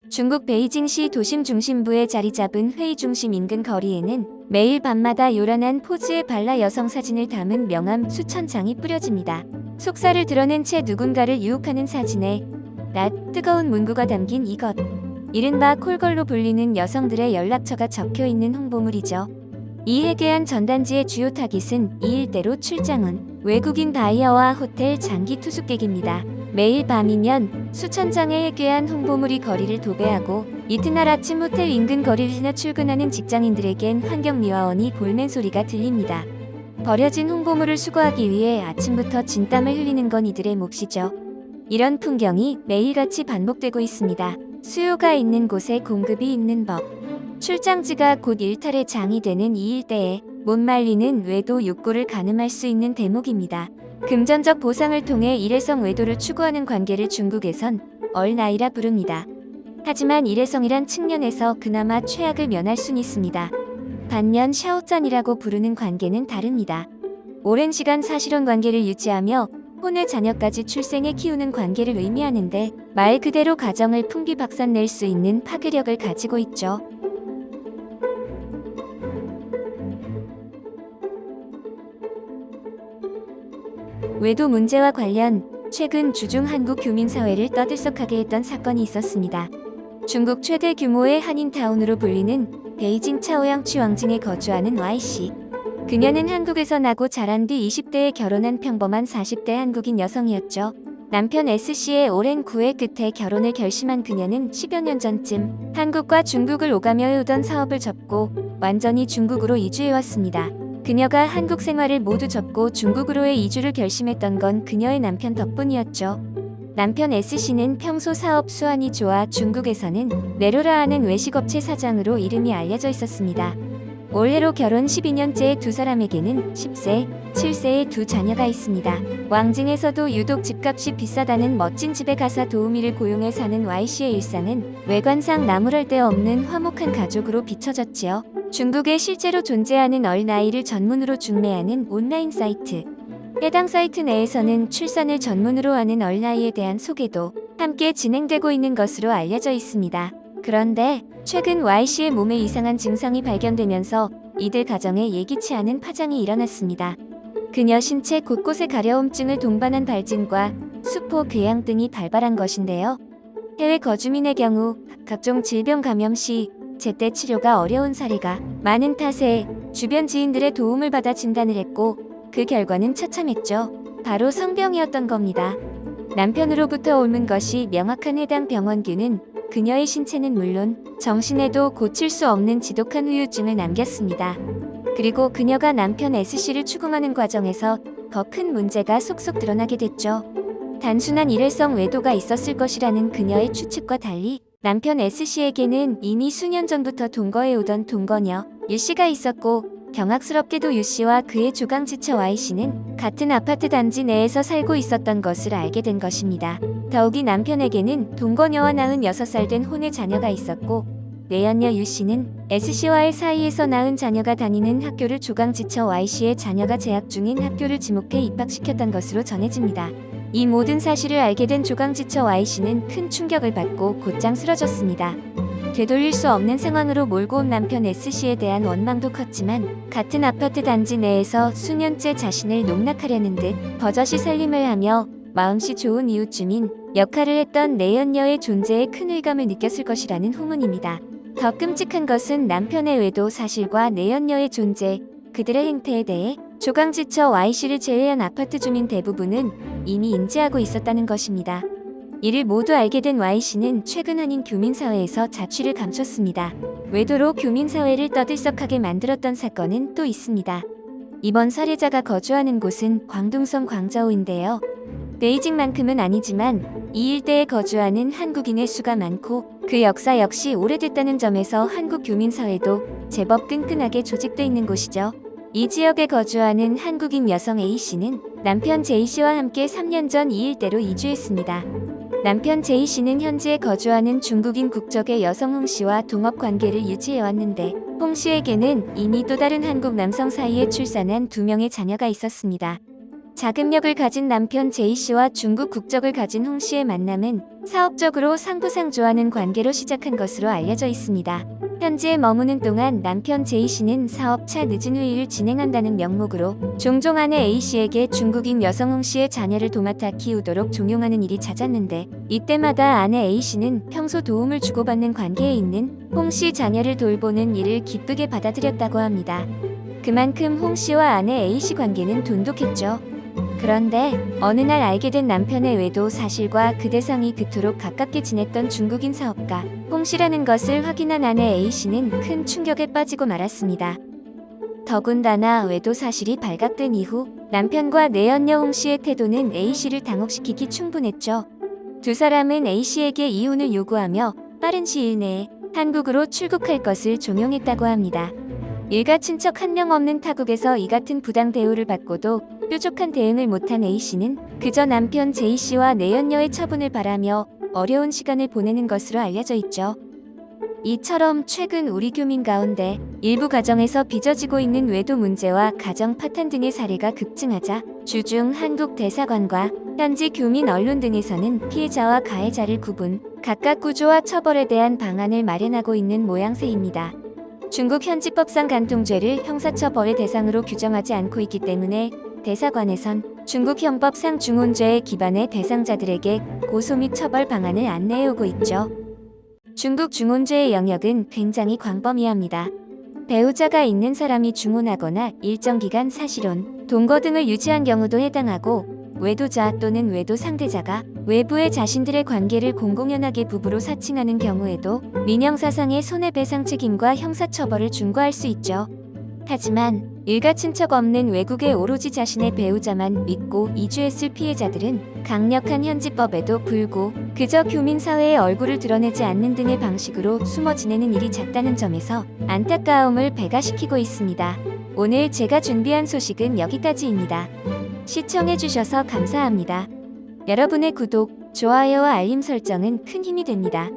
중국 베이징시 도심 중심부에 자리 잡은 회의 중심 인근 거리에는 매일 밤마다 요란한 포즈의 발라 여성 사진을 담은 명함 수천 장이 뿌려집니다. 속살을 드러낸 채 누군가를 유혹하는 사진에 뜨거운 문구가 담긴 이것. 이른바 콜걸로 불리는 여성들의 연락처가 적혀있는 홍보물이죠. 이 해괴한 전단지의 주요 타깃은 이 일대로 출장온 외국인 바이어와 호텔 장기 투숙객입니다. 매일 밤이면 수천 장의 해괴한 홍보물이 거리를 도배하고 이튿날 아침 호텔 인근 거리를 지나 출근하는 직장인들에겐 환경미화원이 볼멘 소리가 들립니다. 버려진 홍보물을 수거하기 위해 아침부터 진땀을 흘리는 건 이들의 몫이죠. 이런 풍경이 매일같이 반복되고 있습니다. 수요가 있는 곳에 공급이 있는 법. 출장지가 곧 일탈의 장이 되는 이 일대에 못 말리는 외도 욕구를 가늠할 수 있는 대목입니다. 금전적 보상을 통해 일회성 외도를 추구하는 관계를 중국에선 얼나이라 부릅니다. 하지만 일회성이란 측면에서 그나마 최악을 면할 순 있습니다. 반면 샤오짠이라고 부르는 관계는 다릅니다. 오랜 시간 사실혼 관계를 유지하며 혼의 자녀까지 출생해 키우는 관계를 의미하는데 말 그대로 가정을 풍비박산낼 수 있는 파괴력을 가지고 있죠. 외도 문제와 관련 최근 주중 한국 교민사회를 떠들썩하게 했던 사건이 있었습니다. 중국 최대 규모의 한인타운으로 불리는 베이징 차오양 취왕징에 거주하는 Y씨. 그녀는 한국에서 나고 자란 뒤 20대에 결혼한 평범한 40대 한국인 여성이었죠. 남편 S씨의 오랜 구애 끝에 결혼을 결심한 그녀는 10여 년 전쯤 한국과 중국을 오가며 해오던 사업을 접고 완전히 중국으로 이주해왔습니다. 그녀가 한국 생활을 모두 접고 중국으로의 이주를 결심했던 건 그녀의 남편 덕분이었죠. 남편 S씨는 평소 사업 수완이 좋아 중국에서는 네로라 하는 외식업체 사장으로 이름이 알려져 있었습니다. 올해로 결혼 12년째의 두 사람에게는 10세, 7세의 두 자녀가 있습니다. 왕징에서도 유독 집값이 비싸다는 멋진 집에 가사 도우미를 고용해 사는 Y씨의 일상은 외관상 나무랄 데 없는 화목한 가족으로 비춰졌지요. 중국에 실제로 존재하는 얼나이를 전문으로 중매하는 온라인 사이트. 해당 사이트 내에서는 출산을 전문으로 하는 얼나이에 대한 소개도 함께 진행되고 있는 것으로 알려져 있습니다. 그런데 최근 Y씨의 몸에 이상한 증상이 발견되면서 이들 가정에 예기치 않은 파장이 일어났습니다. 그녀 신체 곳곳에 가려움증을 동반한 발진과 수포 궤양 등이 발발한 것인데요. 해외 거주민의 경우 각종 질병 감염 시 제때 치료가 어려운 사례가 많은 탓에 주변 지인들의 도움을 받아 진단을 했고 그 결과는 처참했죠. 바로 성병이었던 겁니다. 남편으로부터 옮은 것이 명확한 해당 병원균은 그녀의 신체는 물론 정신에도 고칠 수 없는 지독한 후유증을 남겼습니다. 그리고 그녀가 남편 S씨를 추궁하는 과정에서 더 큰 문제가 속속 드러나게 됐죠. 단순한 일회성 외도가 있었을 것이라는 그녀의 추측과 달리 남편 S씨에게는 이미 수년 전부터 동거해오던 동거녀 U씨가 있었고 경악스럽게도 U씨와 그의 조강지처 Y씨는 같은 아파트 단지 내에서 살고 있었던 것을 알게 된 것입니다. 더욱이 남편에게는 동거녀와 낳은 6살 된 혼의 자녀가 있었고 내연녀 U씨는 S씨와의 사이에서 낳은 자녀가 다니는 학교를 조강지처 Y씨의 자녀가 재학 중인 학교를 지목해 입학시켰던 것으로 전해집니다. 이 모든 사실을 알게 된 조강지처 Y씨는 큰 충격을 받고 곧장 쓰러졌습니다. 되돌릴 수 없는 상황으로 몰고 온 남편 S씨에 대한 원망도 컸지만 같은 아파트 단지 내에서 수년째 자신을 농락하려는 듯 버젓이 살림을 하며 마음씨 좋은 이웃주민 역할을 했던 내연녀의 존재에 큰 의감을 느꼈을 것이라는 후문입니다. 더 끔찍한 것은 남편의 외도 사실과 내연녀의 존재, 그들의 행태에 대해 조강지처 Y씨를 제외한 아파트 주민 대부분은 이미 인지하고 있었다는 것입니다. 이를 모두 알게 된 Y씨는 최근 한인 교민사회에서 자취를 감췄습니다. 외도로 교민사회를 떠들썩하게 만들었던 사건은 또 있습니다. 이번 살해자가 거주하는 곳은 광둥성 광저우인데요. 베이징만큼은 아니지만 이 일대에 거주하는 한국인의 수가 많고 그 역사 역시 오래됐다는 점에서 한국 교민사회도 제법 끈끈하게 조직돼 있는 곳이죠. 이 지역에 거주하는 한국인 여성 A씨는 남편 J씨와 함께 3년 전 이 일대로 이주했습니다. 남편 J씨는 현지에 거주하는 중국인 국적의 여성 홍씨와 동업관계를 유지해왔는데 홍씨에게는 이미 또 다른 한국 남성 사이에 출산한 2명의 자녀가 있었습니다. 자금력을 가진 남편 제이씨와 중국 국적을 가진 홍씨의 만남은 사업적으로 상부상조하는 관계로 시작한 것으로 알려져 있습니다. 현지에 머무는 동안 남편 제이씨는 사업차 늦은 회의를 진행한다는 명목으로 종종 아내 A씨에게 중국인 여성 홍씨의 자녀를 도맡아 키우도록 종용하는 일이 잦았는데, 이때마다 아내 A씨는 평소 도움을 주고받는 관계에 있는 홍씨 자녀를 돌보는 일을 기쁘게 받아들였다고 합니다. 그만큼 홍씨와 아내 A씨 관계는 돈독했죠. 그런데 어느 날 알게 된 남편의 외도 사실과 그 대상이 그토록 가깝게 지냈던 중국인 사업가 홍씨라는 것을 확인한 아내 A씨는 큰 충격에 빠지고 말았습니다. 더군다나 외도 사실이 발각된 이후 남편과 내연녀 홍씨의 태도는 A씨를 당혹시키기 충분했죠. 두 사람은 A씨에게 이혼을 요구하며 빠른 시일 내에 한국으로 출국할 것을 종용했다고 합니다. 일가 친척 한 명 없는 타국에서 이 같은 부당 대우를 받고도 뾰족한 대응을 못한 A씨는 그저 남편 제이씨와 내연녀의 처분을 바라며 어려운 시간을 보내는 것으로 알려져 있죠. 이처럼 최근 우리 교민 가운데 일부 가정에서 빚어지고 있는 외도 문제와 가정 파탄 등의 사례가 급증하자 주중 한국 대사관과 현지 교민 언론 등에서는 피해자와 가해자를 구분, 각각 구조와 처벌에 대한 방안을 마련하고 있는 모양새입니다. 중국 현지법상 간통죄를 형사처벌의 대상으로 규정하지 않고 있기 때문에 대사관에선 중국 형법상 중혼죄에 기반해 대상자들에게 고소 및 처벌 방안을 안내해오고 있죠. 중국 중혼죄의 영역은 굉장히 광범위합니다. 배우자가 있는 사람이 중혼하거나 일정 기간 사실혼, 동거 등을 유지한 경우도 해당하고, 외도자 또는 외도 상대자가 외부의 자신들의 관계를 공공연하게 부부로 사칭하는 경우에도 민형사상의 손해배상 책임과 형사처벌을 준과할 수 있죠. 하지만 일가 친척 없는 외국에 오로지 자신의 배우자만 믿고 이주했을 피해자들은 강력한 현지법에도 불구 그저 교민사회의 얼굴을 드러내지 않는 등의 방식으로 숨어 지내는 일이 잦다는 점에서 안타까움을 배가시키고 있습니다. 오늘 제가 준비한 소식은 여기까지입니다. 시청해주셔서 감사합니다. 여러분의 구독, 좋아요와 알림 설정은 큰 힘이 됩니다.